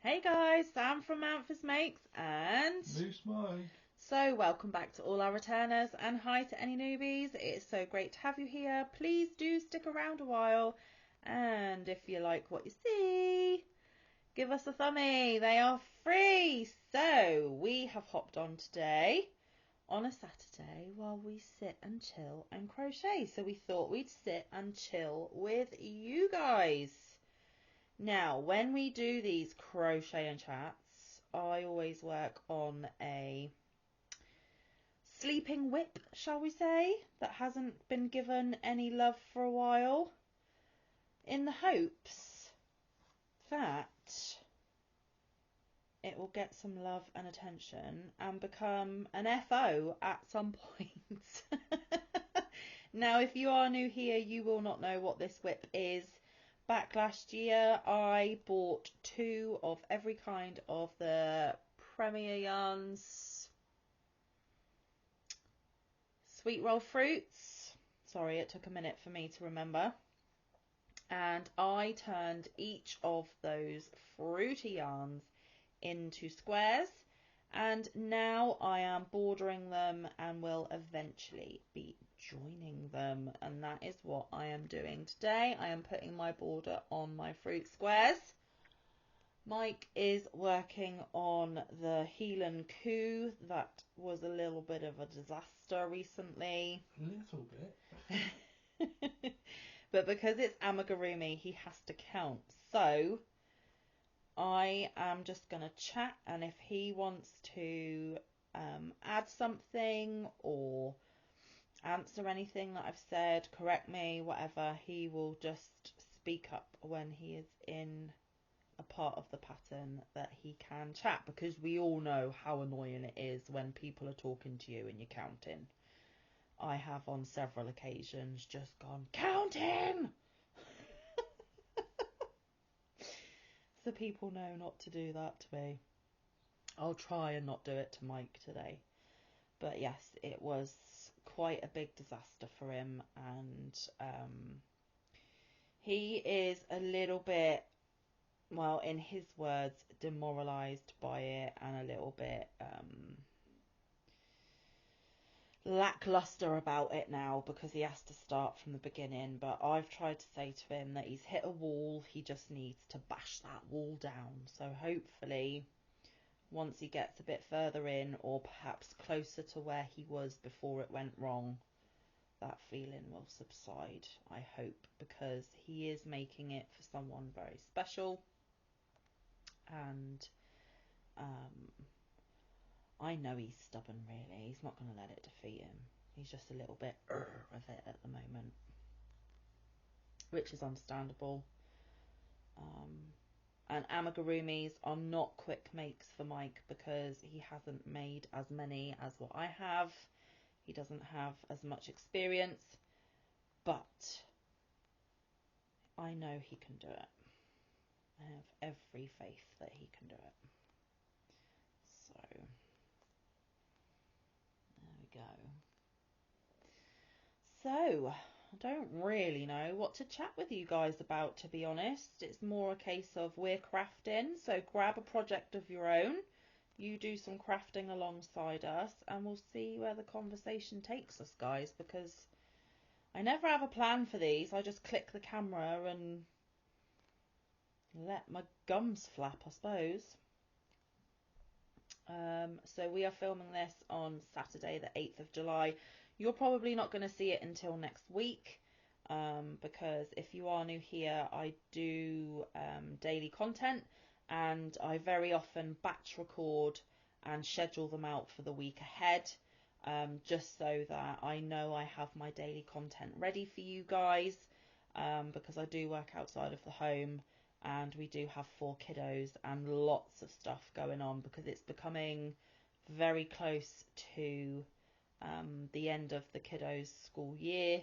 Hey guys, Sam from Manfa's Makes and Loose Mike. so welcome back to all our returners and hi to any newbies. It's so great to have you here. Please do stick around a while, and if you like what you see, give us a thumbie. They are free. So we have hopped on today on a Saturday while we sit and chill and crochet. So we thought we'd sit and chill with you guys. Now, when we do these crochet and chats, I always work on a sleeping whip, shall we say, that hasn't been given any love for a while, in the hopes that it will get some love and attention and become an FO at some point. Now, if you are new here, you will not know what this whip is. Back last year, I bought 2 of every kind of the Premier Yarns Sweet Roll Fruits. Sorry, it took a minute for me to remember. And I turned each of those fruity yarns into squares. And now I am bordering them and will eventually be joining them, and that is what I am doing today. I am putting my border on my fruit squares. Mike is working on the heel and coo. That was a little bit of a disaster recently. A little bit. But because it's amigurumi, he has to count. So I am just going to chat, and if he wants to add something or answer anything that I've said, correct me, whatever, he will just speak up when he is in a part of the pattern that he can chat, because we all know how annoying it is when people are talking to you and you're counting. I have on several occasions just gone, counting! So people know not to do that to me. I'll try and not do it to Mike today. But yes, it was quite a big disaster for him, and he is a little bit, well, in his words, demoralised by it and a little bit lackluster about it now because he has to start from the beginning. But I've tried to say to him that he's hit a wall, he just needs to bash that wall down. So hopefully once he gets a bit further in, or perhaps closer to where he was before it went wrong, that feeling will subside, I hope, because he is making it for someone very special, and I know he's stubborn, really. He's not going to let it defeat him. He's just a little bit with it at the moment, which is understandable. And amigurumis are not quick makes for Mike because he hasn't made as many as what I have. He doesn't have as much experience, but I know he can do it. I have every faith that he can do it. So there we go. So I don't really know what to chat with you guys about, to be honest. It's more a case of we're crafting, so grab a project of your own. You do some crafting alongside us, and we'll see where the conversation takes us, guys, because I never have a plan for these. I just click the camera and let my gums flap, I suppose. So we are filming this on Saturday the 8th of July. You're probably not going to see it until next week, because if you are new here, I do daily content, and I very often batch record and schedule them out for the week ahead, just so that I know I have my daily content ready for you guys, because I do work outside of the home, and we do have 4 kiddos and lots of stuff going on because it's becoming very close to the end of the kiddos' school year.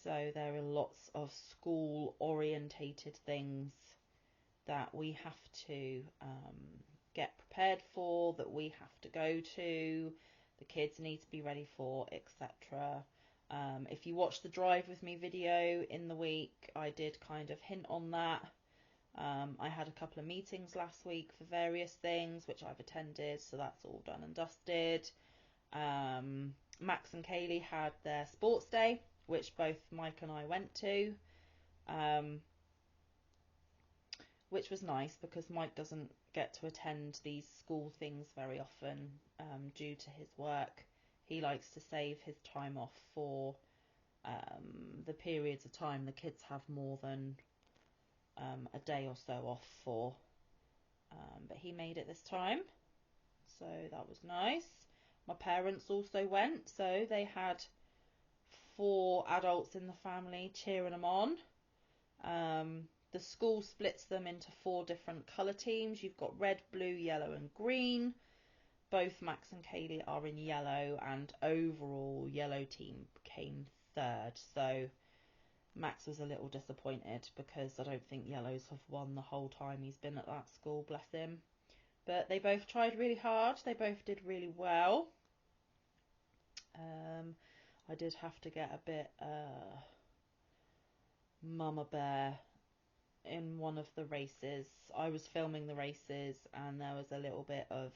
So there are lots of school orientated things that we have to get prepared for, that we have to go to, the kids need to be ready for, etc. If you watch the Drive With Me video in the week, I did kind of hint on that. I had a couple of meetings last week for various things, which I've attended, so that's all done and dusted. Max and Kaylee had their sports day, which both Mike and I went to, which was nice because Mike doesn't get to attend these school things very often due to his work. He likes to save his time off for the periods of time the kids have more than a day or so off for. But he made it this time, so that was nice. My parents also went, so they had 4 adults in the family cheering them on. The school splits them into 4 different colour teams. You've got red, blue, yellow and green. Both Max and Kaylee are in yellow, and overall yellow team came 3rd. So Max was a little disappointed because I don't think yellows have won the whole time he's been at that school, bless him. But they both tried really hard. They both did really well. I did have to get a bit mama bear in one of the races. I was filming the races and there was a little bit of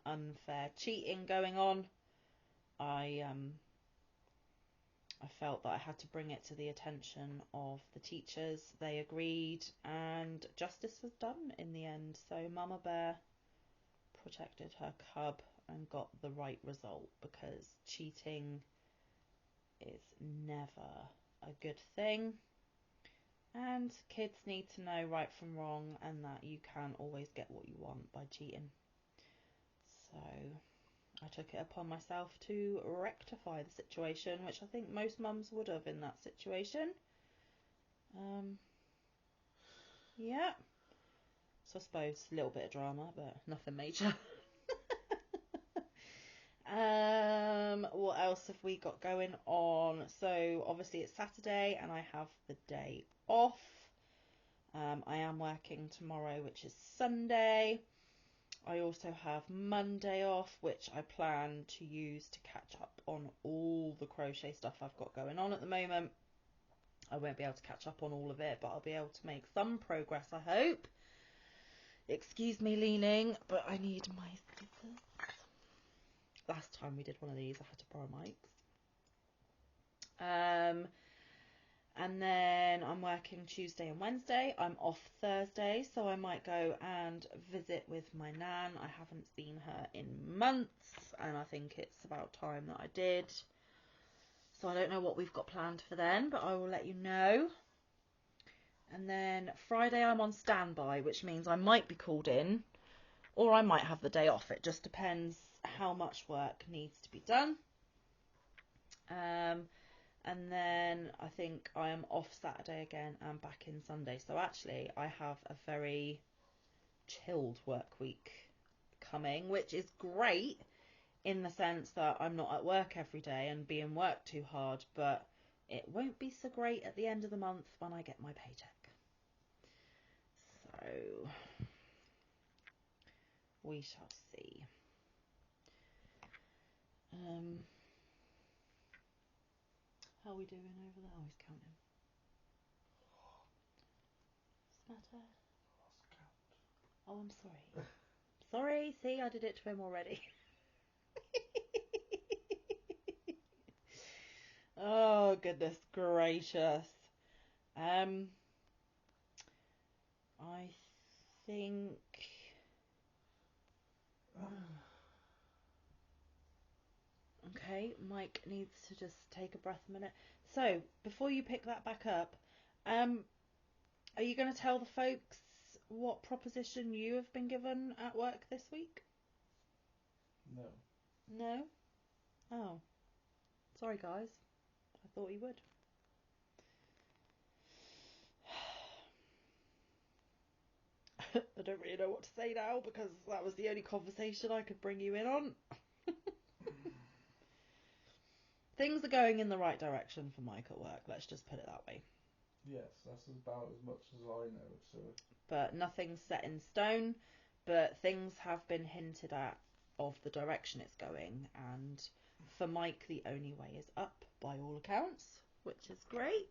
unfair cheating going on. I felt that I had to bring it to the attention of the teachers. They agreed and justice was done in the end. So Mama Bear protected her cub and got the right result, because cheating is never a good thing. And kids need to know right from wrong, and that you can't always get what you want by cheating. So I took it upon myself to rectify the situation, which I think most mums would have in that situation. Yeah. So I suppose a little bit of drama, but nothing major. What else have we got going on? So obviously it's Saturday and I have the day off. I am working tomorrow, which is Sunday. I also have Monday off, which I plan to use to catch up on all the crochet stuff I've got going on at the moment. I won't be able to catch up on all of it, but I'll be able to make some progress, I hope. Excuse me leaning, but I need my scissors. Last time we did one of these, I had to borrow Mike's. And then I'm working Tuesday and Wednesday. I'm off Thursday, so I might go and visit with my nan. I haven't seen her in months, and I think it's about time that I did. So I don't know what we've got planned for then, but I will let you know. And then Friday I'm on standby, which means I might be called in, or I might have the day off. It just depends how much work needs to be done. And then I think I am off Saturday again and back in Sunday. So actually I have a very chilled work week coming, which is great in the sense that I'm not at work every day and being worked too hard, but it won't be so great at the end of the month when I get my paycheck. So we shall see. How are we doing over there? Oh, he's counting. Smatter. Oh, I'm sorry. Sorry, see, I did it to him already. Oh, goodness gracious. I think... Okay, Mike needs to just take a breath a minute. So, before you pick that back up, are you going to tell the folks what proposition you have been given at work this week? No. No? Oh. Sorry, guys. I thought you would. I don't really know what to say now because that was the only conversation I could bring you in on. Things are going in the right direction for Mike at work, let's just put it that way. Yes, that's about as much as I know, so... But nothing's set in stone, but things have been hinted at of the direction it's going, and for Mike the only way is up by all accounts, which is great.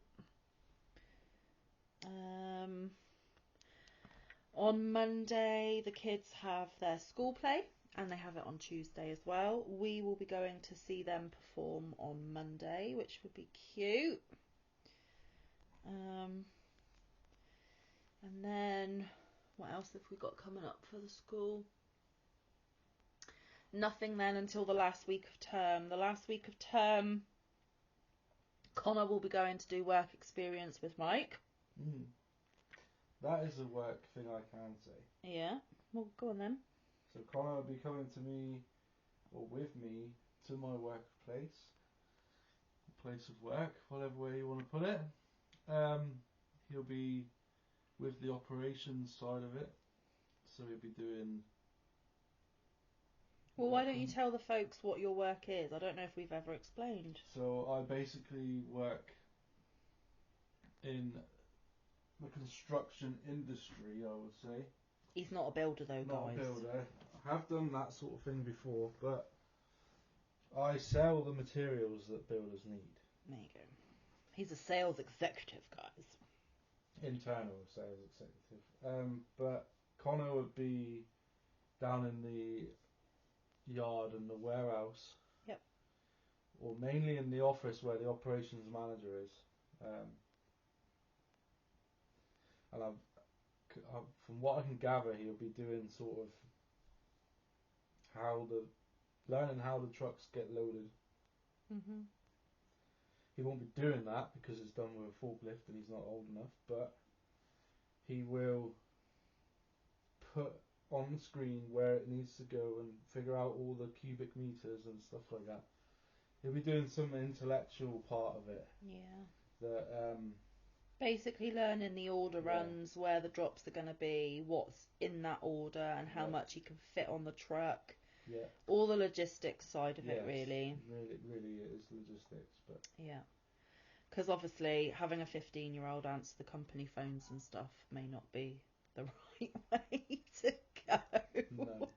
On Monday, the kids have their school play, and they have it on Tuesday as well. We will be going to see them perform on Monday, which would be cute. And then, what else have we got coming up for the school? Nothing then until the last week of term. The last week of term, Connor will be going to do work experience with Mike. That is a work thing I can say. Yeah, well, go on then. So Connor will be coming to me, or with me, to my workplace, place of work, whatever way you want to put it. He'll be with the operations side of it, so he'll be doing. Well, why don't you tell the folks what your work is? I don't know if we've ever explained. So I basically work in the construction industry, I would say. He's not a builder though, Not guys. a builder. I have done that sort of thing before, but I sell the materials that builders need. There you go. He's a sales executive, guys. Internal sales executive. But Connor would be down in the yard and the warehouse. Yep. Or mainly in the office where the operations manager is. And from what I can gather, he'll be doing sort of learning how the trucks get loaded. Mhm. He won't be doing that because it's done with a forklift and he's not old enough, but he will put on the screen where it needs to go and figure out all the cubic meters and stuff like that. He'll be doing some intellectual part of it. Yeah. That basically learning the order runs, where the drops are going to be, what's in that order, and how much he can fit on the truck. Yeah. All the logistics side of it, really. Really it is logistics, but yeah. Because obviously having a 15-year-old answer the company phones and stuff may not be the right way to go. no.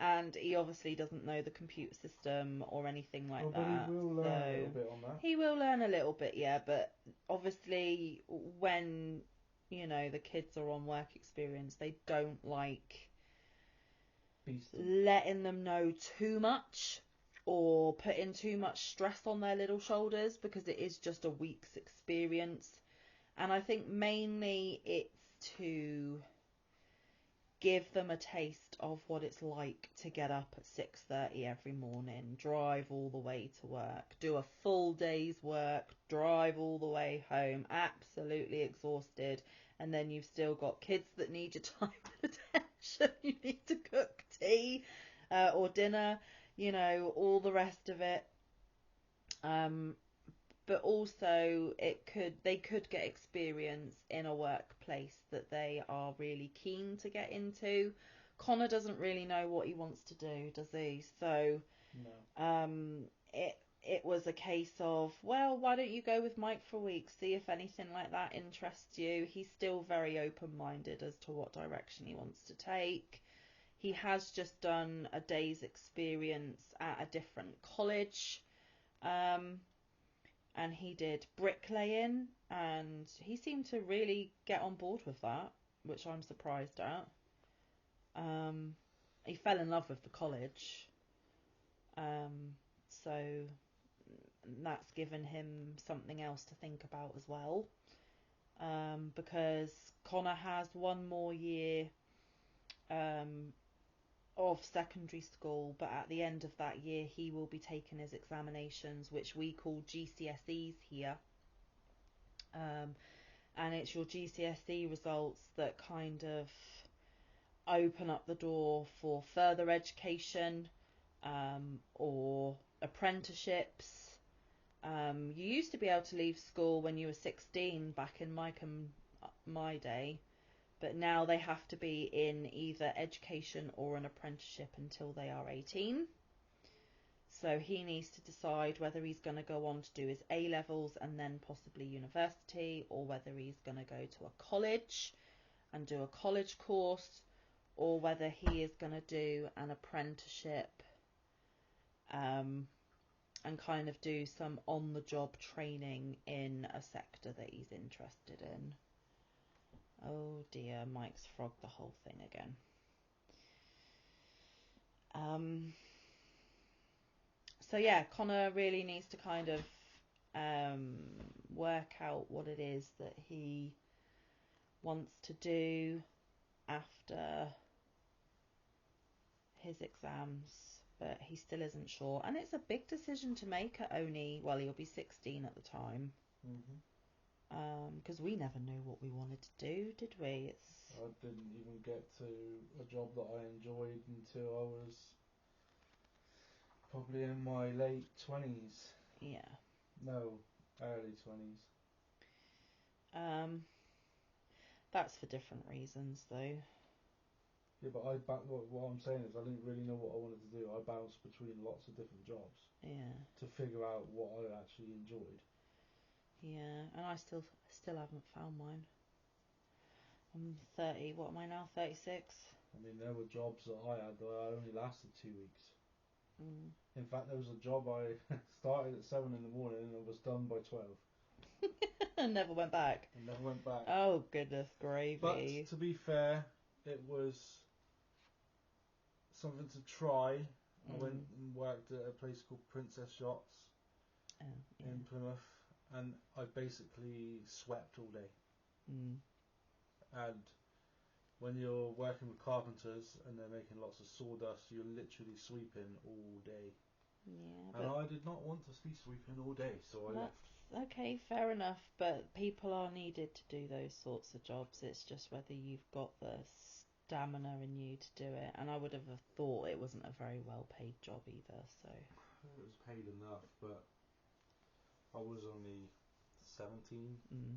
And he obviously doesn't know the computer system or anything like that. But he will learn a little bit on that. He will learn a little bit, yeah. But obviously, when the kids are on work experience, they don't like letting them know too much or putting too much stress on their little shoulders, because it is just a week's experience. And I think mainly it's to give them a taste of what it's like to get up at 6:30 every morning, drive all the way to work, do a full day's work, drive all the way home, absolutely exhausted, and then you've still got kids that need your time and attention. You need to cook tea or dinner, all the rest of it. But also they could get experience in a workplace that they are really keen to get into. Connor doesn't really know what he wants to do, does he? So no. It was a case of, well, why don't you go with Mike for a week, see if anything like that interests you. He's still very open-minded as to what direction he wants to take. He has just done a day's experience at a different college. And he did bricklaying, and he seemed to really get on board with that, which I'm surprised at. He fell in love with the college, so that's given him something else to think about as well, because Connor has one more year of secondary school, but at the end of that year he will be taking his examinations, which we call GCSEs here. And it's your GCSE results that kind of open up the door for further education, or apprenticeships. You used to be able to leave school when you were 16 back in my day, but now they have to be in either education or an apprenticeship until they are 18. So he needs to decide whether he's going to go on to do his A-levels and then possibly university, or whether he's going to go to a college and do a college course, or whether he is going to do an apprenticeship and kind of do some on-the-job training in a sector that he's interested in. Oh dear, Mike's frogged the whole thing again. So yeah, Connor really needs to kind of work out what it is that he wants to do after his exams, but he still isn't sure. And it's a big decision to make at only, well, he'll be 16 at the time. Because we never knew what we wanted to do, did we? I didn't even get to a job that I enjoyed until I was probably in my late 20s. Yeah. No, early 20s. That's for different reasons, though. Yeah, but what I'm saying is I didn't really know what I wanted to do. I bounced between lots of different jobs. Yeah. To figure out what I actually enjoyed. Yeah, and I still haven't found mine. I'm 30. What am I now? 36. I mean, there were jobs that I had that I only lasted 2 weeks. Mm. In fact, there was a job I started at 7 in the morning and was done by 12. And never went back. And never went back. Oh goodness gravy! But to be fair, it was something to try. I went and worked at a place called Princess Yachts in Plymouth, and I basically swept all day. And when you're working with carpenters and they're making lots of sawdust, you're literally sweeping all day. Yeah, and I did not want to be sweeping all day, so I left. Okay, fair enough, but people are needed to do those sorts of jobs. It's just whether you've got the stamina in you to do it. And I would have thought it wasn't a very well paid job either, so. It was paid enough, but I was only 17. And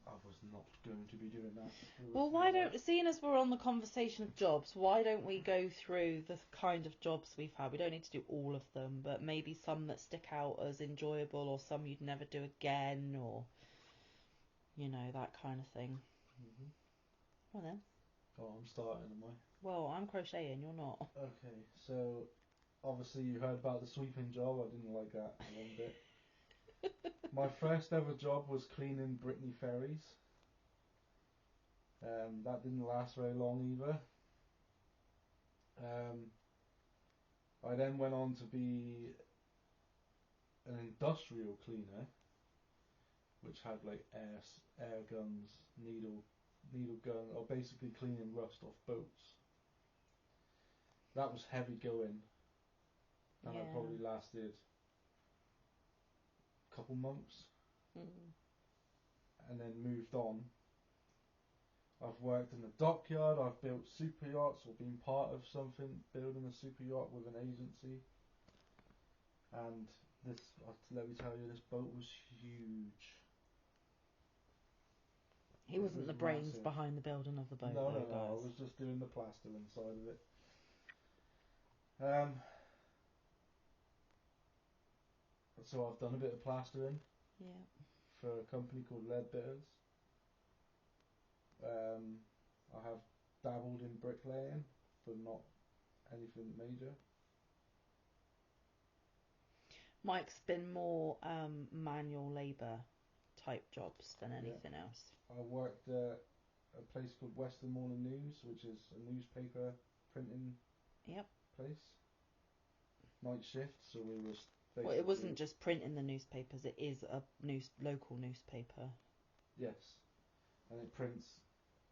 I was not going to be doing that. Well, seeing as we're on the conversation of jobs, why don't we go through the kind of jobs we've had? We don't need to do all of them, but maybe some that stick out as enjoyable, or some you'd never do again, or, that kind of thing. Well then. Oh, I'm starting, am I? Well, I'm crocheting, you're not. Okay, so obviously you heard about the sweeping job. I didn't like that one bit. My first ever job was cleaning Brittany ferries. That didn't last very long either. I then went on to be an industrial cleaner, which had like air guns, needle gun, or basically cleaning rust off boats. That was heavy going, and I probably lasted a couple months, and then moved on. I've worked in the dockyard, I've built super yachts, or been part of something, building a super yacht with an agency. And let me tell you, this boat was huge. He wasn't the brains massive behind the building of the boat, No, guys. I was just doing the plastering side of it. So I've done a bit of plastering. Yeah. For a company called Leadbitters. I have dabbled in bricklaying, but not anything major. Mike's been more manual labour type jobs than anything else. I worked at a place called Western Morning News, which is a newspaper printing place. Night shift, so we were basically... Well, it wasn't just printing the newspapers, it is a local newspaper. Yes, and it prints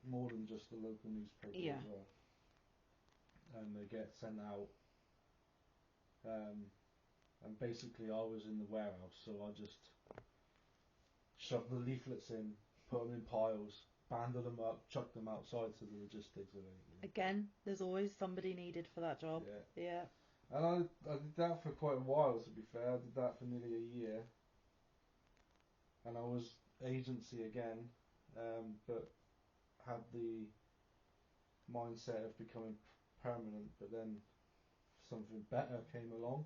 more than just the local newspaper as well. And they get sent out. And basically I was in the warehouse, so I just shoved the leaflets in, put them in piles, banded them up, chucked them outside to the logistics of it. Again, there's always somebody needed for that job. Yeah. And I did that for quite a while, to be fair. I did that for nearly a year. And I was agency again, but had the mindset of becoming permanent, but then something better came along.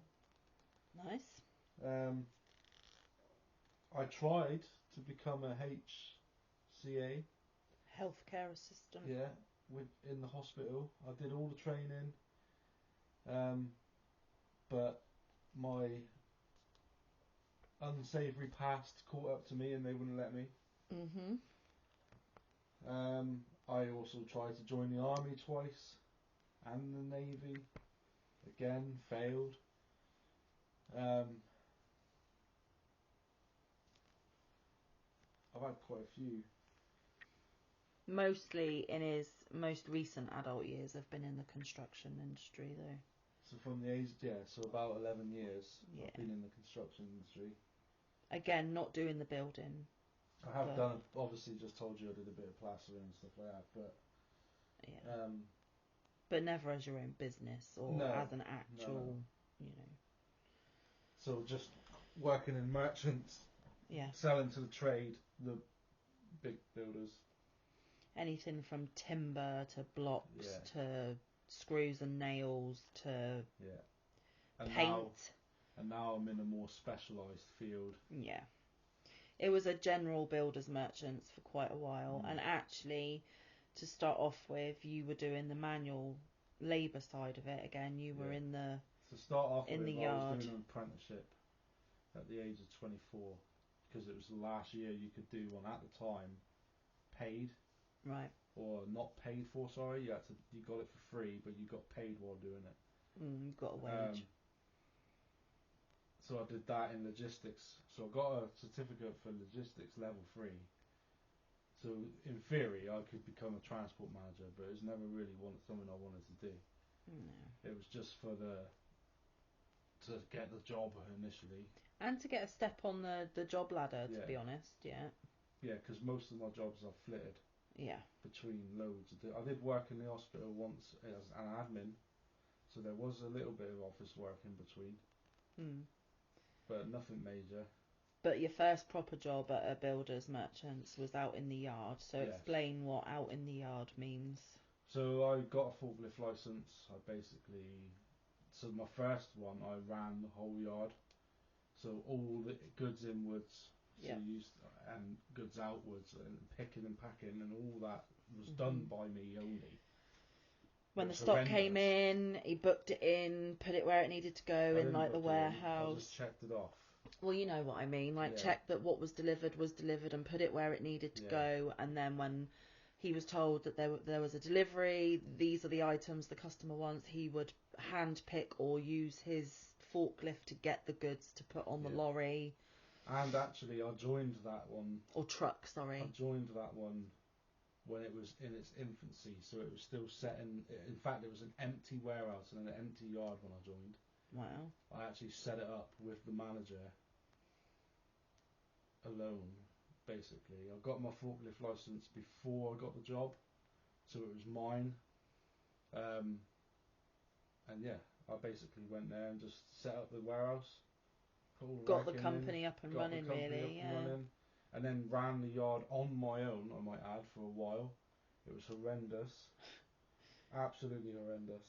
Nice. I tried to become a HCA. Healthcare assistant. Yeah, in the hospital. I did all the training, but my unsavoury past caught up to me and they wouldn't let me. Mhm. I also tried to join the army twice and the navy. Again, failed. I've had quite a few. Mostly in his most recent adult years have been in the construction industry, though. So from the age, so about 11 years Yeah. I've been in the construction industry. Again, not doing the building. I have done, obviously just told you I did a bit of plastering and stuff like that, but yeah. But never as your own business or as an actual, you know. So just working in merchants, Yeah. selling to the trade, the big builders. Anything from timber to blocks to screws and nails to paint. Now I'm in a more specialised field. Yeah. It was a general builders merchants for quite a while, and actually, to start off with, you were doing the manual labour side of it again. You were in the to start off in with, the yard. I was doing an apprenticeship at the age of 24 because it was the last year you could do one at the time, paid. Right. Or not paid for. Sorry, you got it for free, but you got paid while doing it. You got a wage. So I did that in logistics. So I got a certificate for logistics level 3. So in theory, I could become a transport manager, but it's never really something I wanted to do. No. It was just to get the job initially. And to get a step on the job ladder, to be honest, yeah. Yeah, because most of my jobs I've flitted. Yeah. Between loads. I did work in the hospital once as an admin, so there was a little bit of office work in between. But nothing major. But your first proper job at a builder's merchants was out in the yard, so explain what out in the yard means. So I got a forklift licence. So my first one, I ran the whole yard. So all the goods inwards, and goods outwards, and picking and packing, and all that was done by me only. When the stock came in, he booked it in, put it where it needed to go in like the warehouse. I just checked it off. Well, you know what I mean. Like check that what was delivered and put it where it needed to go. And then when he was told that there was a delivery, these are the items the customer wants, he would hand pick or use his forklift to get the goods to put on the lorry. And actually, I joined that one. Or truck, sorry. I joined that one when it was in its infancy, so it was still set in fact, it was an empty warehouse and an empty yard when I joined. Wow. I actually set it up with the manager alone, basically. I got my forklift license before I got the job, so it was mine. And I basically went there and just set up the warehouse, got the company up and running, really, and then ran the yard on my own, I might add, for a while. It was horrendous. Absolutely horrendous.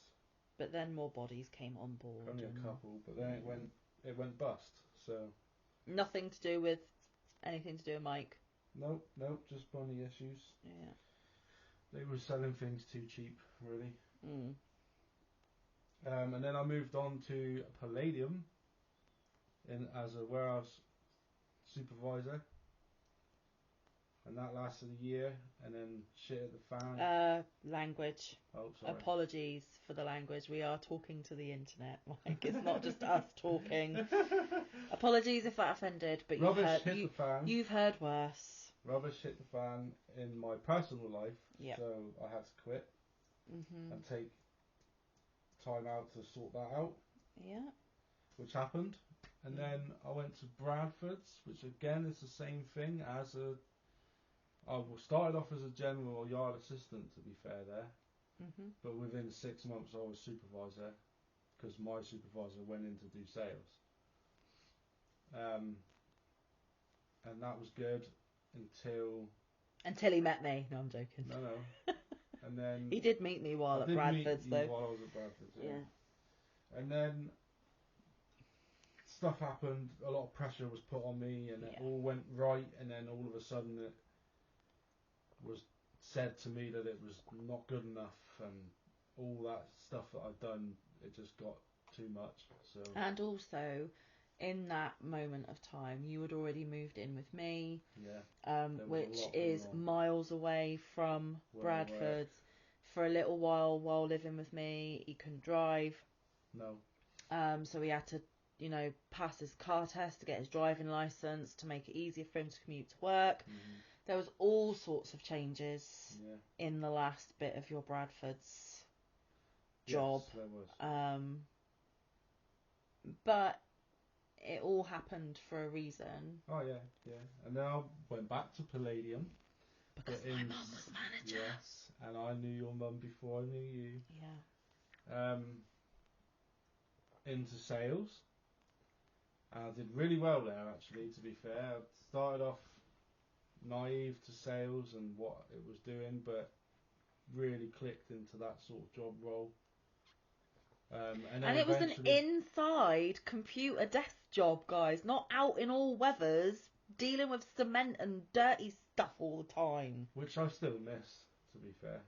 But then more bodies came on board. Only a couple, but then it went bust. So nothing to do with anything to do with Mike. Nope, just money issues. Yeah. They were selling things too cheap, really. And then I moved on to Palladium as a warehouse supervisor. And that lasted a year, and then shit at the fan. Language. Oh, sorry. Apologies for the language. We are talking to the internet, Mike. It's not just us talking. Apologies if that offended, but you've heard worse. Rubbish hit the fan in my personal life, so I had to quit and take time out to sort that out. Yeah. Which happened. And then I went to Bradford's, which again is the same thing as I started off as a general yard assistant, to be fair there. But within 6 months I was supervisor, because my supervisor went in to do sales. And that was good until he met me. No, I'm joking. No. And then he did meet me while at Bradford's, though. While I was at Bradford's, yeah. And then stuff happened. A lot of pressure was put on me, and it all went right. And then all of a sudden, it was said to me that it was not good enough, and all that stuff that I'd done, it just got too much. So. And also, in that moment of time, you had already moved in with me, Yeah. There was a which lot is going on. miles away from Where I work. Bradford. For a little while living with me, he couldn't drive. No. So he had to, pass his car test to get his driving license to make it easier for him to commute to work. Mm-hmm. There was all sorts of changes Yeah. in the last bit of your Bradford's job. Yes, there was. But it all happened for a reason. Oh yeah, yeah. And then I went back to Palladium. Because my mum was manager. Yes, and I knew your mum before I knew you. Yeah. Into sales. I did really well there, actually, to be fair. I started off naive to sales and what it was doing, but really clicked into that sort of job role. And it was an inside computer desk job, guys, not out in all weathers, dealing with cement and dirty stuff all the time. Which I still miss, to be fair.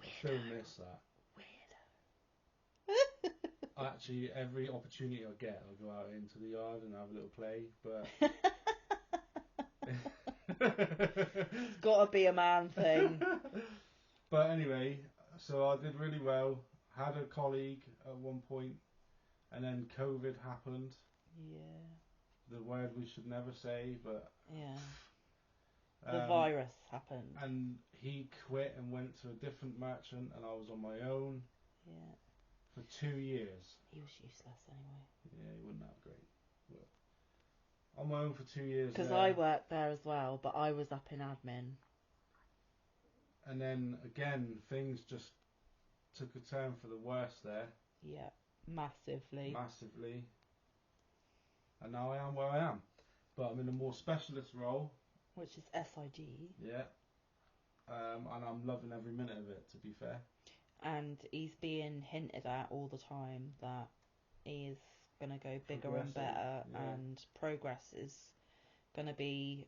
Weirdo. I still miss that. Weirdo. Actually, every opportunity I get, I go out into the yard and have a little play, but... It's got to be a man thing. But anyway, so I did really well. Had a colleague at one point, and then COVID happened. Yeah. The word we should never say, but... Yeah. The virus happened. And he quit and went to a different merchant, and I was on my own. Yeah. For 2 years. He was useless anyway. Yeah, he wasn't that great. But on my own for 2 years. Because I worked there as well, but I was up in admin. And then again, things just took a turn for the worse there. Yeah, massively. Massively. And now I am where I am. But I'm in a more specialist role. Which is SIG. Yeah. And I'm loving every minute of it, to be fair. And he's being hinted at all the time that he is going to go bigger and better, and progress is going to be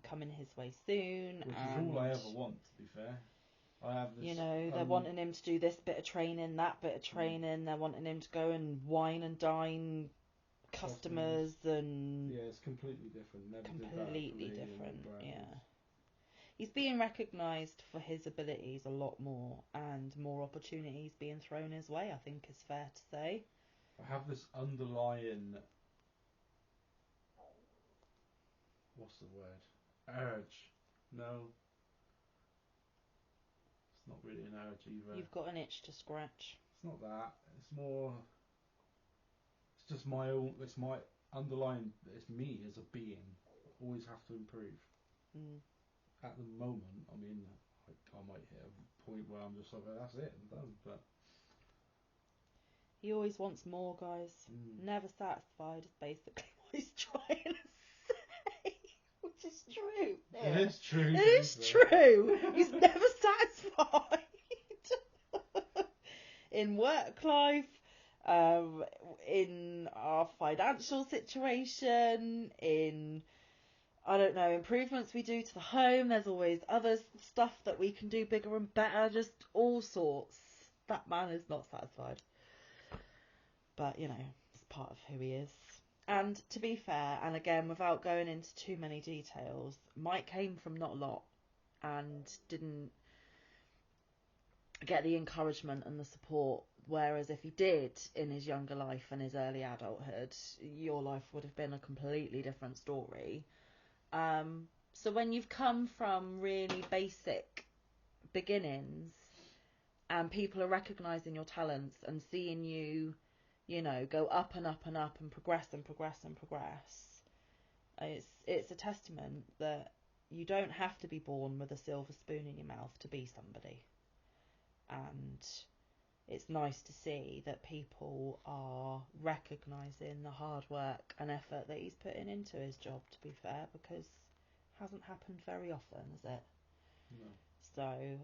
coming his way soon. Which is all I ever want, to be fair. I have this, they're wanting him to do this bit of training, that bit of training. They're wanting him to go and wine and dine customers and... Yeah, it's completely different. Never completely different, yeah. He's being recognised for his abilities a lot more, and more opportunities being thrown his way, I think is fair to say. I have this underlying... What's the word? Urge. No. It's not really an urge either. You've got an itch to scratch. It's not that. It's more... It's just my own... It's my underlying... It's me as a being. I always have to improve. At the moment, I mean, I might hit a point where I'm just like, that's it, I'm done. But he always wants more, guys. Never satisfied is basically what he's trying to say, which is true. It is true. It is true. He's never satisfied in work life, in our financial situation, in... I don't know, improvements we do to the home. There's always other stuff that we can do bigger and better, just all sorts. That man is not satisfied. But, it's part of who he is. And to be fair, and again, without going into too many details, Mike came from not a lot and didn't get the encouragement and the support. Whereas if he did in his younger life and his early adulthood, your life would have been a completely different story. So when you've come from really basic beginnings and people are recognising your talents and seeing you, go up and up and up and progress and progress and progress, it's a testament that you don't have to be born with a silver spoon in your mouth to be somebody. And it's nice to see that people are recognising the hard work and effort that he's putting into his job, to be fair, because it hasn't happened very often, has it? No. So,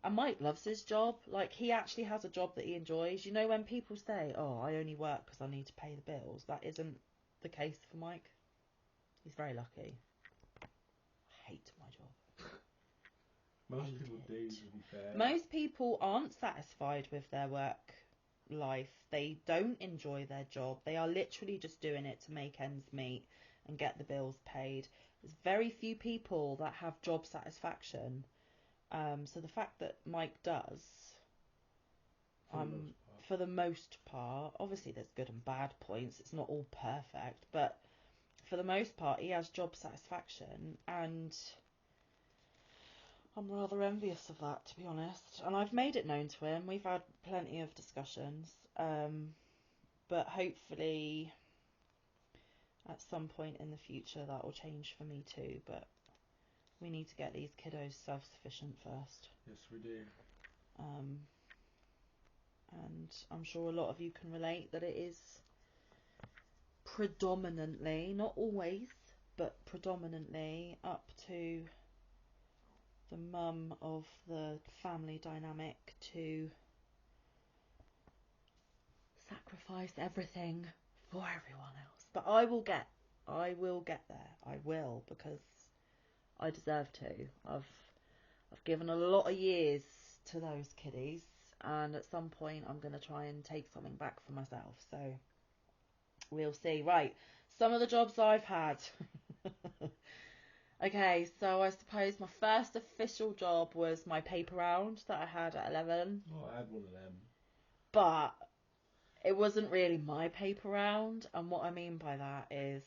and Mike loves his job. Like, he actually has a job that he enjoys. You know, when people say, oh, I only work because I need to pay the bills, that isn't the case for Mike. He's very lucky. I hate my job. Most people do, to be fair. Most people aren't satisfied with their work life. They don't enjoy their job. They are literally just doing it to make ends meet and get the bills paid. There's very few people that have job satisfaction. So the fact that Mike does, for the most part, obviously there's good and bad points. It's not all perfect, but for the most part, he has job satisfaction, and I'm rather envious of that, to be honest. And I've made it known to him. We've had plenty of discussions, but hopefully at some point in the future that will change for me too. But we need to get these kiddos self-sufficient first. Yes, we do. And I'm sure a lot of you can relate that it is predominantly, not always, but predominantly up to the mum of the family dynamic to sacrifice everything for everyone else. But I will get there. I will, because I deserve to. I've given a lot of years to those kiddies, and at some point I'm going to try and take something back for myself. So we'll see. Right, some of the jobs I've had. Okay, so I suppose my first official job was my paper round that I had at 11. Oh, I had one of them. But it wasn't really my paper round, and what I mean by that is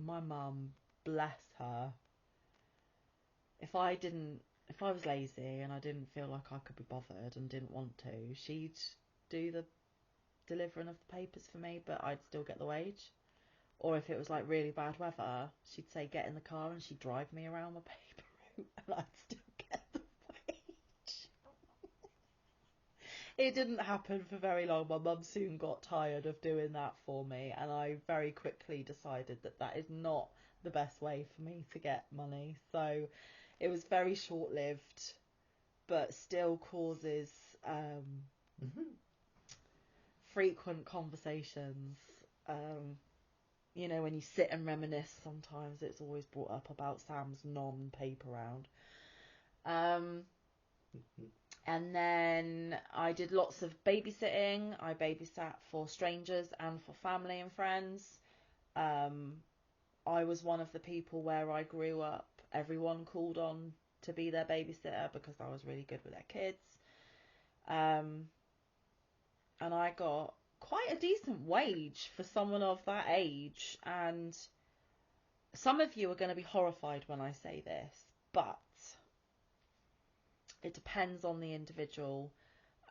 my mum, bless her, if I was lazy and I didn't feel like I could be bothered and didn't want to, she'd do the delivering of the papers for me, but I'd still get the wage. Or if it was like really bad weather, she'd say get in the car and she'd drive me around my paper route and I'd still get the wage. It didn't happen for very long. My mum soon got tired of doing that for me, and I very quickly decided that that is not the best way for me to get money. So it was very short-lived, but still causes frequent conversations. You know, when you sit and reminisce, sometimes it's always brought up about Sam's non-paper round. And then I did lots of babysitting. I babysat for strangers and for family and friends. I was one of the people where I grew up, everyone called on to be their babysitter because I was really good with their kids. And I got quite a decent wage for someone of that age, and some of you are going to be horrified when I say this, but it depends on the individual.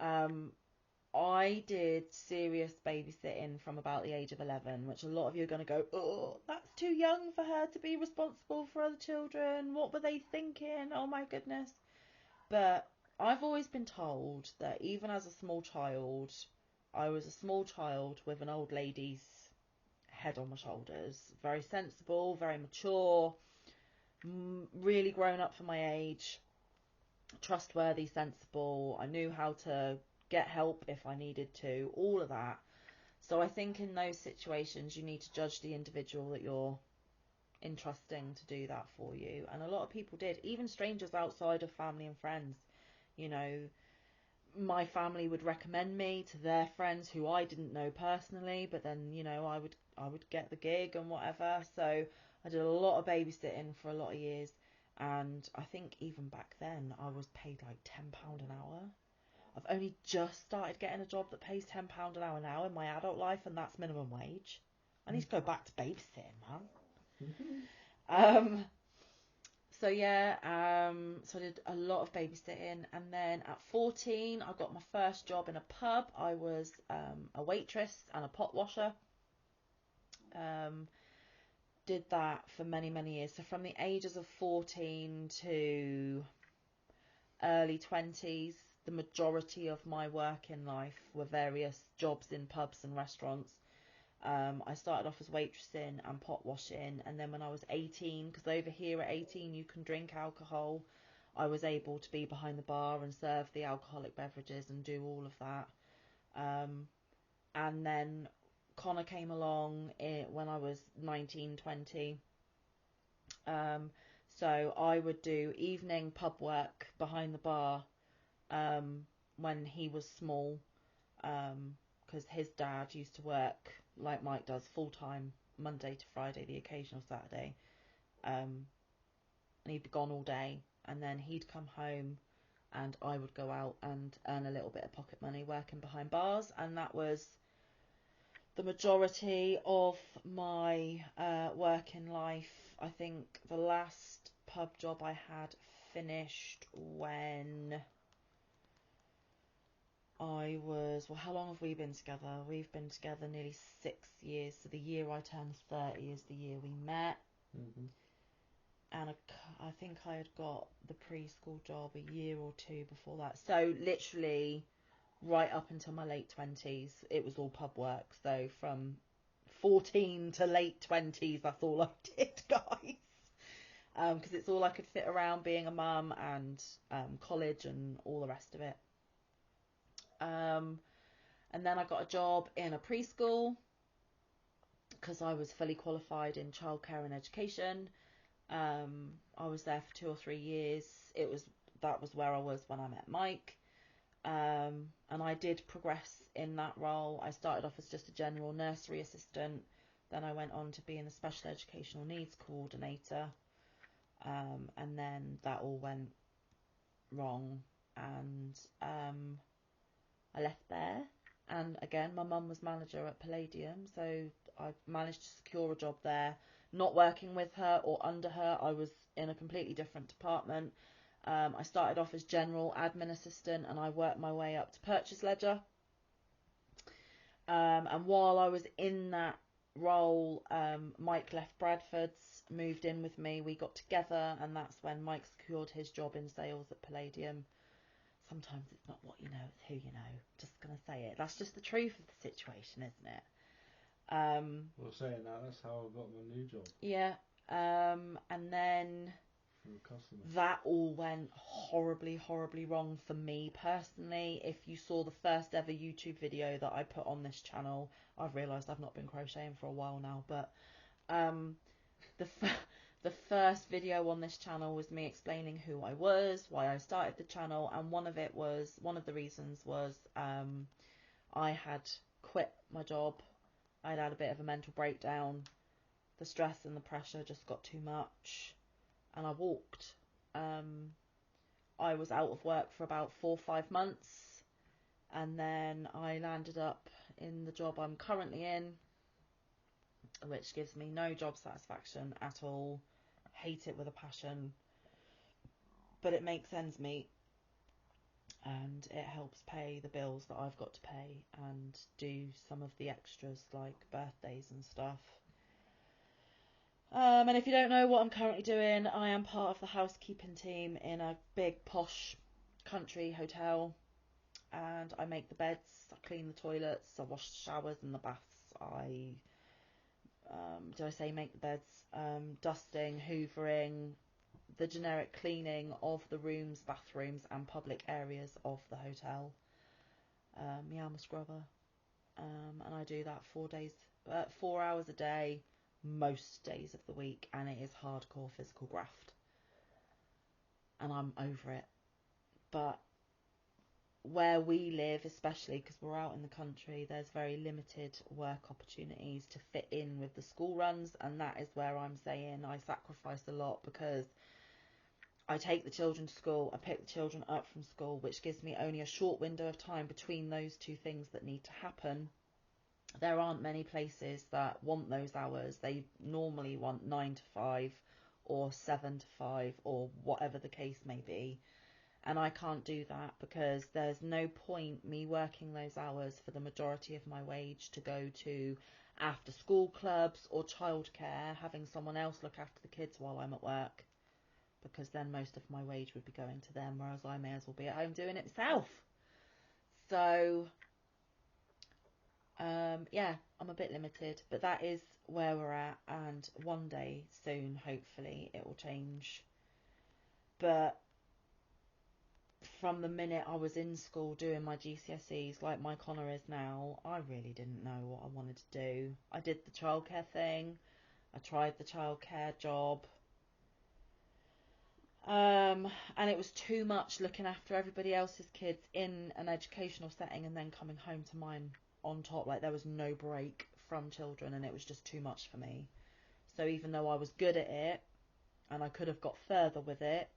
I did serious babysitting from about the age of 11, which a lot of you are going to go, oh, that's too young for her to be responsible for other children. What were they thinking? Oh my goodness. But I've always been told that even as a small child, I was a small child with an old lady's head on my shoulders. Very sensible, very mature, really grown up for my age, trustworthy, sensible. I knew how to get help if I needed to, all of that. So I think in those situations you need to judge the individual that you're entrusting to do that for you. And a lot of people did, even strangers outside of family and friends. You know, my family would recommend me to their friends who I didn't know personally, but then, you know, I would get the gig and whatever. So I did a lot of babysitting for a lot of years, and I think even back then I was paid like £10 an hour. I've only just started getting a job that pays £10 an hour now in my adult life, and that's minimum wage. I need to go back to babysitting, man. So yeah, so I did a lot of babysitting, and then at 14 I got my first job in a pub. I was a waitress and a pot washer. Did that for many, many years. So from the ages of 14 to early 20s, the majority of my working life were various jobs in pubs and restaurants. I started off as waitressing and pot washing, and then when I was 18, because over here at 18 you can drink alcohol, I was able to be behind the bar and serve the alcoholic beverages and do all of that. And then Connor came along when I was 19, 20. So I would do evening pub work behind the bar when he was small. because his dad used to work like Mike does, full time, Monday to Friday, the occasional Saturday, and he'd be gone all day, and then he'd come home, and I would go out and earn a little bit of pocket money working behind bars, and that was the majority of my working life. I think the last pub job I had finished when I was, well, how long have we been together? We've been together nearly 6 years. So the year I turned 30 is the year we met. Mm-hmm. And I think I had got the preschool job a year or two before that. So literally right up until my late 20s, it was all pub work. So from 14 to late 20s, that's all I did, guys. Because it's all I could fit around being a mum and college and all the rest of it. And then I got a job in a preschool because I was fully qualified in childcare and education. I was there for 2 or 3 years. That was where I was when I met Mike. And I did progress in that role. I started off as just a general nursery assistant. Then I went on to being a special educational needs coordinator. And then that all went wrong. And I left there. And again, my mum was manager at Palladium, so I managed to secure a job there. Not working with her or under her, I was in a completely different department. I started off as general admin assistant, and I worked my way up to purchase ledger. And while I was in that role, Mike left Bradford's, moved in with me. We got together, and that's when Mike secured his job in sales at Palladium. Sometimes it's not what you know, it's who you know. Just going to say it. That's just the truth of the situation, isn't it? Well, saying that, that's how I got my new job. Yeah. And then For a customer. that all went horribly, horribly wrong for me personally. If you saw the first ever YouTube video that I put on this channel, I've realised I've not been crocheting for a while now, but the first video on this channel was me explaining who I was, why I started the channel, and one of the reasons was I had quit my job. I'd had a bit of a mental breakdown. The stress and the pressure just got too much, and I walked. I was out of work for about 4 or 5 months, and then I landed up in the job I'm currently in, which gives me no job satisfaction at all. Hate it with a passion, but it makes ends meet, and it helps pay the bills that I've got to pay and do some of the extras like birthdays and stuff. And if you don't know what I'm currently doing, I am part of the housekeeping team in a big posh country hotel, and I make the beds, I clean the toilets, I wash the showers and the baths, make the beds, dusting, hoovering, the generic cleaning of the rooms, bathrooms and public areas of the hotel. I'm a scrubber, and I do that 4 hours a day, most days of the week, and it is hardcore physical graft, and I'm over it. But where we live, especially because we're out in the country, there's very limited work opportunities to fit in with the school runs, and that is where I'm saying I sacrifice a lot, because I take the children to school, I pick the children up from school, which gives me only a short window of time between those two things that need to happen. There aren't many places that want those hours. They normally want 9 to 5 or 7 to 5 or whatever the case may be. And I can't do that, because there's no point me working those hours for the majority of my wage to go to after school clubs or childcare, having someone else look after the kids while I'm at work, because then most of my wage would be going to them, whereas I may as well be at home doing it myself. So yeah, I'm a bit limited, but that is where we're at, and one day soon, hopefully, it will change. But from the minute I was in school doing my GCSEs, like my Connor is now, I really didn't know what I wanted to do. I did the childcare thing, I tried the childcare job, and it was too much looking after everybody else's kids in an educational setting and then coming home to mine. on top. Like, there was no break from children, and it was just too much for me. So even though I was good at it and I could have got further with it,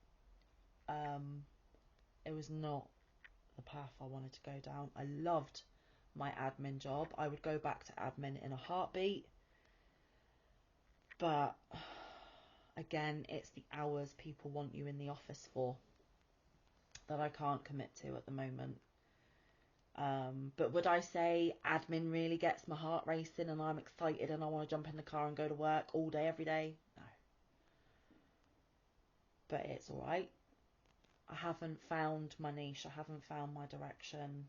it was not the path I wanted to go down. I loved my admin job. I would go back to admin in a heartbeat. But again, it's the hours people want you in the office for that I can't commit to at the moment. But would I say admin really gets my heart racing and I'm excited and I want to jump in the car and go to work all day, every day? No. But it's all right. I haven't found my niche. I haven't found my direction.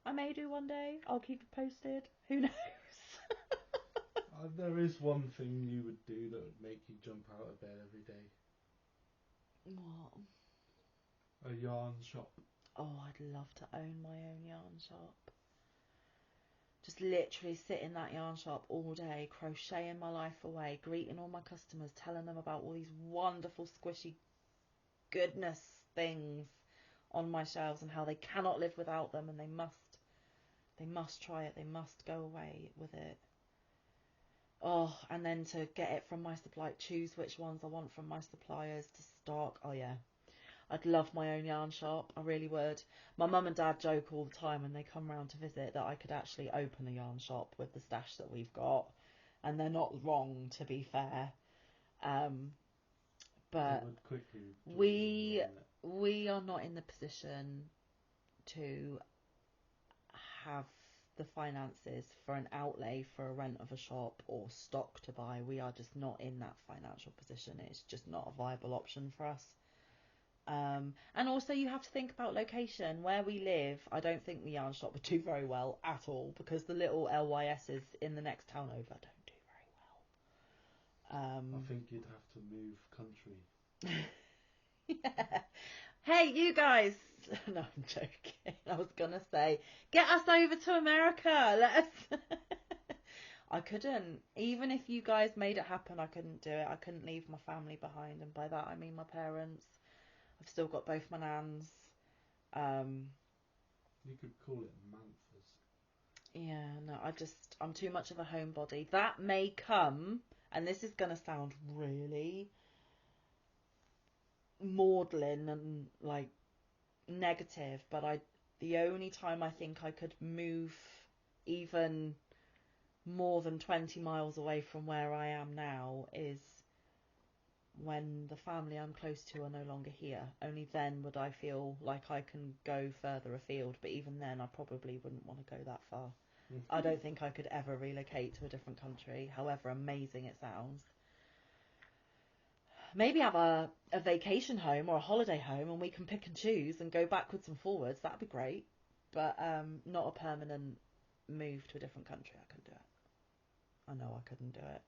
I may do one day. I'll keep you posted. Who knows? There is one thing you would do that would make you jump out of bed every day. What? A yarn shop. Oh, I'd love to own my own yarn shop. Just literally sit in that yarn shop all day, crocheting my life away, greeting all my customers, telling them about all these wonderful, squishy goodness things on my shelves and how they cannot live without them and they must try it, they must go away with it. Oh, and then to get it from my supply, choose which ones I want from my suppliers to stock. Oh yeah, I'd love my own yarn shop. I really would. My mum and dad joke all the time when they come round to visit that I could actually open a yarn shop with the stash that we've got, and they're not wrong, to be fair. But would quickly we are not in the position to have the finances for an outlay for a rent of a shop or stock to buy. We are just not in that financial position. It's just not a viable option for us. And also you have to think about location. Where we live, I don't think the yarn shop would do very well at all because the little LYSs in the next town over don't do very well. I think you'd have to move country. Yeah. Hey, you guys. No, I'm joking. I was going to say, get us over to America. Let us. I couldn't. Even if you guys made it happen, I couldn't do it. I couldn't leave my family behind. And by that, I mean my parents. I've still got both my nans. You could call it Manfas. Yeah, no, I'm too much of a homebody. That may come, and this is going to sound really maudlin and like negative, but the only time I think I could move even more than 20 miles away from where I am now is when the family I'm close to are no longer here. Only then would I feel like I can go further afield, but even then I probably wouldn't want to go that far. I don't think I could ever relocate to a different country, however amazing it sounds. Maybe have a vacation home or a holiday home and we can pick and choose and go backwards and forwards. That'd be great. But not a permanent move to a different country. I couldn't do it. I know I couldn't do it.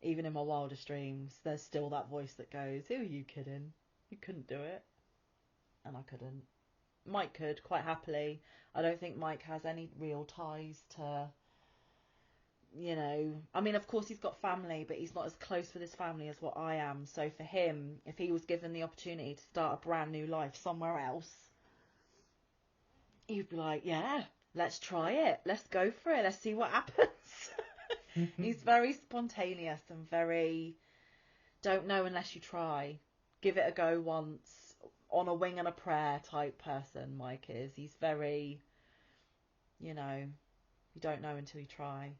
Even in my wildest dreams, there's still that voice that goes, who are you kidding? You couldn't do it. And I couldn't. Mike could, quite happily. I don't think Mike has any real ties to, you know, I mean, of course he's got family, but he's not as close with his family as what I am. So for him, if he was given the opportunity to start a brand new life somewhere else, he'd be like, yeah, let's try it. Let's go for it. Let's see what happens. He's very spontaneous and very, don't know unless you try. Give it a go once, on a wing and a prayer type person, Mike is. He's very, you know, you don't know until you try.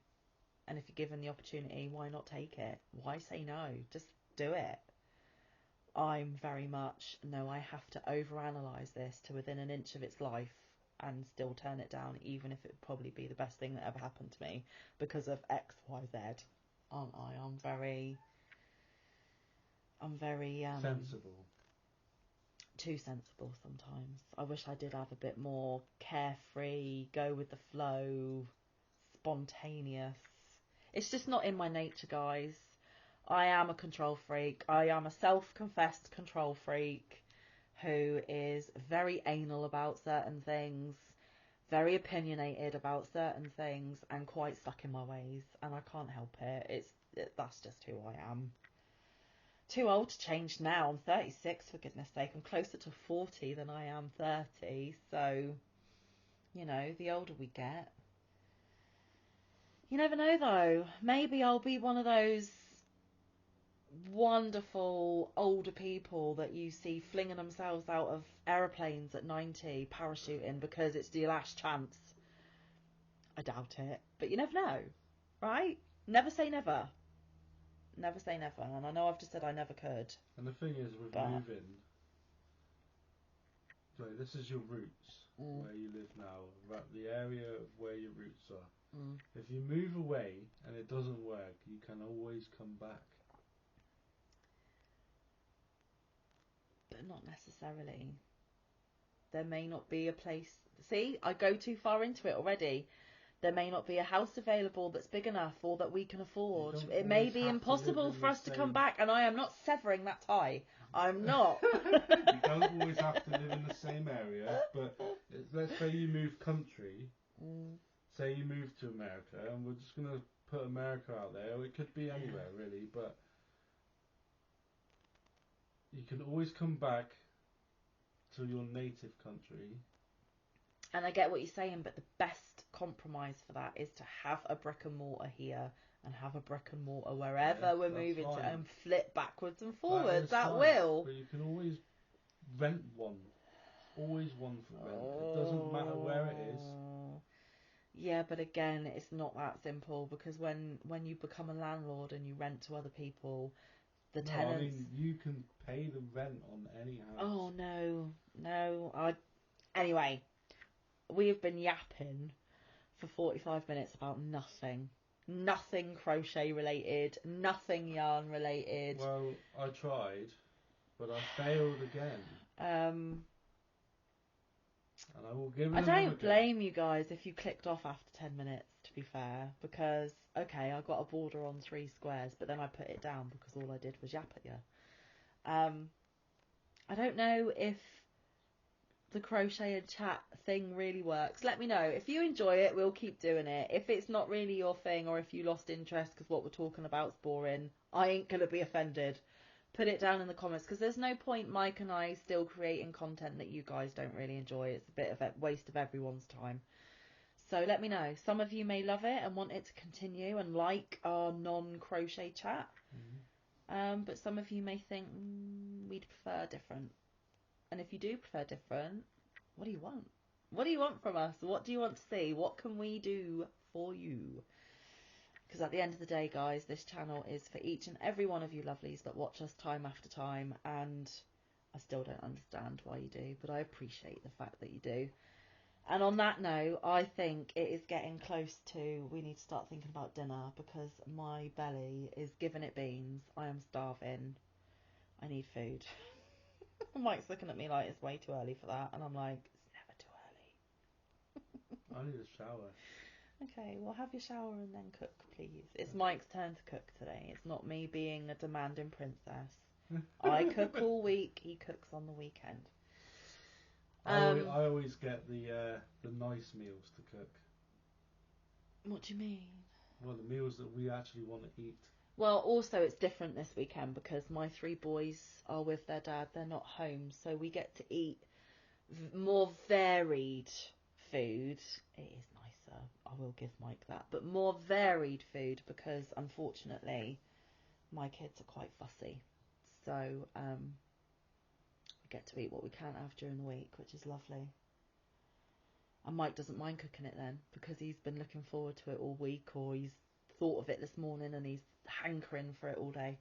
And if you're given the opportunity, why not take it? Why say no? Just do it. I'm very much, no, I have to overanalyze this to within an inch of its life and still turn it down, even if it would probably be the best thing that ever happened to me because of X, Y, Z. Aren't I? I'm very sensible. Too sensible sometimes. I wish I did have a bit more carefree, go with the flow, spontaneous. It's just not in my nature, guys. I am a control freak. I am a self-confessed control freak who is very anal about certain things, very opinionated about certain things, and quite stuck in my ways. And I can't help it. That's just who I am. Too old to change now. I'm 36, for goodness sake. I'm closer to 40 than I am 30. So You know, the older we get. You never know, though. Maybe I'll be one of those wonderful older people that you see flinging themselves out of aeroplanes at 90, parachuting because it's the last chance. I doubt it, but you never know, right? Never say never. Never say never. And I know I've just said I never could. And the thing is, with moving, so this is your roots, where you live now, right, the area of where your roots are. If you move away and it doesn't work, you can always come back. But not necessarily. There may not be a place. See, I go too far into it already. There may not be a house available that's big enough or that we can afford. It may be impossible for us to come back, and I am not severing that tie. I'm not. You don't always have to live in the same area, but let's say you move country. Say you move to America, and we're just going to put America out there, or it could be anywhere really, but you can always come back to your native country. And I get what you're saying, but the best compromise for that is to have a brick and mortar here and have a brick and mortar wherever we're moving to, and flip backwards and forwards at will. But you can always rent one. Always one for rent. It doesn't matter where it is. Yeah, but again, it's not that simple, because when you become a landlord and you rent to other people, the tenants... I mean, you can pay the rent on any house. Oh, no. Anyway, we have been yapping for 45 minutes about nothing. Nothing crochet related, nothing yarn related. Well, I tried, but I failed again. And I will give it I don't blame you guys if you clicked off after 10 minutes, to be fair, because, okay, I got a border on 3 squares, but then I put it down because all I did was yap at you. I don't know if the crochet and chat thing really works. Let me know. If you enjoy it, we'll keep doing it. If it's not really your thing, or if you lost interest because what we're talking about is boring, I ain't going to be offended. Put it down in the comments, because there's no point Mike and I still creating content that you guys don't really enjoy. It's a bit of a waste of everyone's time. So let me know. Some of you may love it and want it to continue and like our non-crochet chat. But some of you may think we'd prefer different. And if you do prefer different, what do you want? What do you want from us? What do you want to see? What can we do for you? Because at the end of the day, guys, this channel is for each and every one of you lovelies that watch us time after time, and I still don't understand why you do, but I appreciate the fact that you do. And on that note, I think it is getting close to, we need to start thinking about dinner, because my belly is giving it beans. I am starving. I need food. Mike's looking at me like it's way too early for that, and I'm like, it's never too early. I need a shower. Okay, well, have your shower and then cook, please. It's Mike's turn to cook today. It's not me being a demanding princess. I cook all week, he cooks on the weekend. I always get the nice meals to cook. What do you mean? Well, the meals that we actually want to eat. Well, also it's different this weekend because my 3 boys are with their dad. They're not home, so we get to eat more varied food. It is nicer, I will give Mike that, but more varied food, because unfortunately my kids are quite fussy. So we get to eat what we can have during the week, which is lovely. And Mike doesn't mind cooking it then, because he's been looking forward to it all week, or he's thought of it this morning and he's hankering for it all day.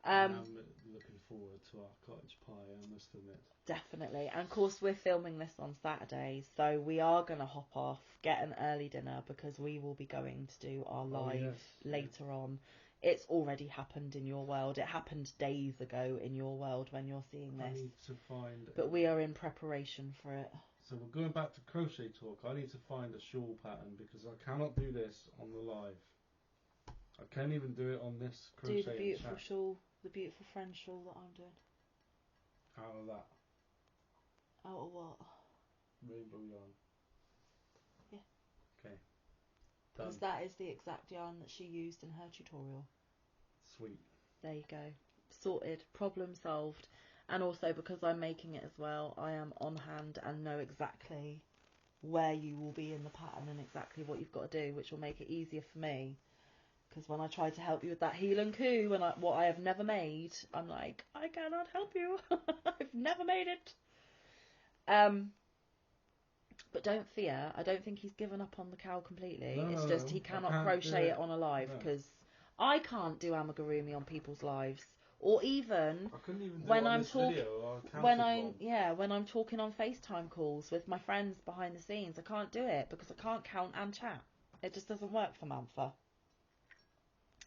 I'm looking forward to our cottage pie, I must admit. Definitely. And of course we're filming this on Saturday, so we are going to hop off, get an early dinner, because we will be going to do our live later on. It's already happened in your world. It happened days ago in your world when you're seeing this. I need to find... But we are in preparation for it. So we're going back to crochet talk. I need to find a shawl pattern, because I cannot do this on the live. I can't even do it on this crochet Do the beautiful chat. shawl, the beautiful friend shawl that I'm doing. Out of that. Out of what? Rainbow yarn. Yeah. Okay. Because that is the exact yarn that she used in her tutorial. Sweet. There you go. Sorted. Problem solved. And also because I'm making it as well, I am on hand and know exactly where you will be in the pattern and exactly what you've got to do, which will make it easier for me. Because when I try to help you with that heel and coo, and what I have never made, I'm like, I cannot help you. I've never made it. But don't fear. I don't think he's given up on the cowl completely. No, it's just he cannot crochet it on a live because I can't do amigurumi on people's lives. Or even I couldn't even do when it on I'm this talking, video. I when counted wrong. when I'm talking on FaceTime calls with my friends behind the scenes, I can't do it because I can't count and chat. It just doesn't work for Manfa.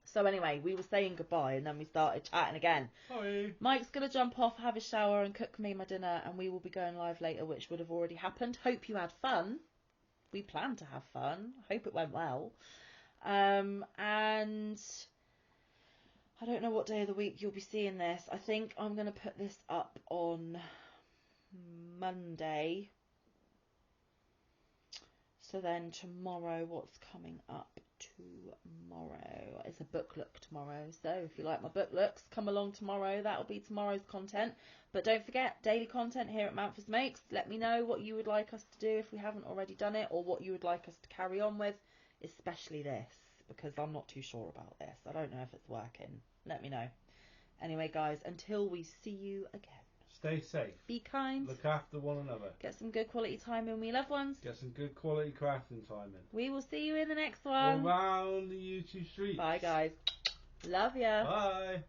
So anyway, we were saying goodbye and then we started chatting again. Sorry. Mike's going to jump off, have a shower and cook me my dinner, and we will be going live later, which would have already happened. Hope you had fun. We planned to have fun. Hope it went well. And I don't know what day of the week you'll be seeing this. I think I'm going to put this up on Monday. So then tomorrow, what's coming up tomorrow? It's a book look tomorrow. So if you like my book looks, come along tomorrow. That'll be tomorrow's content. But don't forget, daily content here at Manfa's Makes. Let me know what you would like us to do if we haven't already done it, or what you would like us to carry on with, especially this, because I'm not too sure about this. I don't know if it's working. Let me know. Anyway, guys, until we see you again. Stay safe. Be kind. Look after one another. Get some good quality time in with your loved ones. Get some good quality crafting time in. We will see you in the next one. Around the YouTube streets. Bye, guys. Love ya. Bye.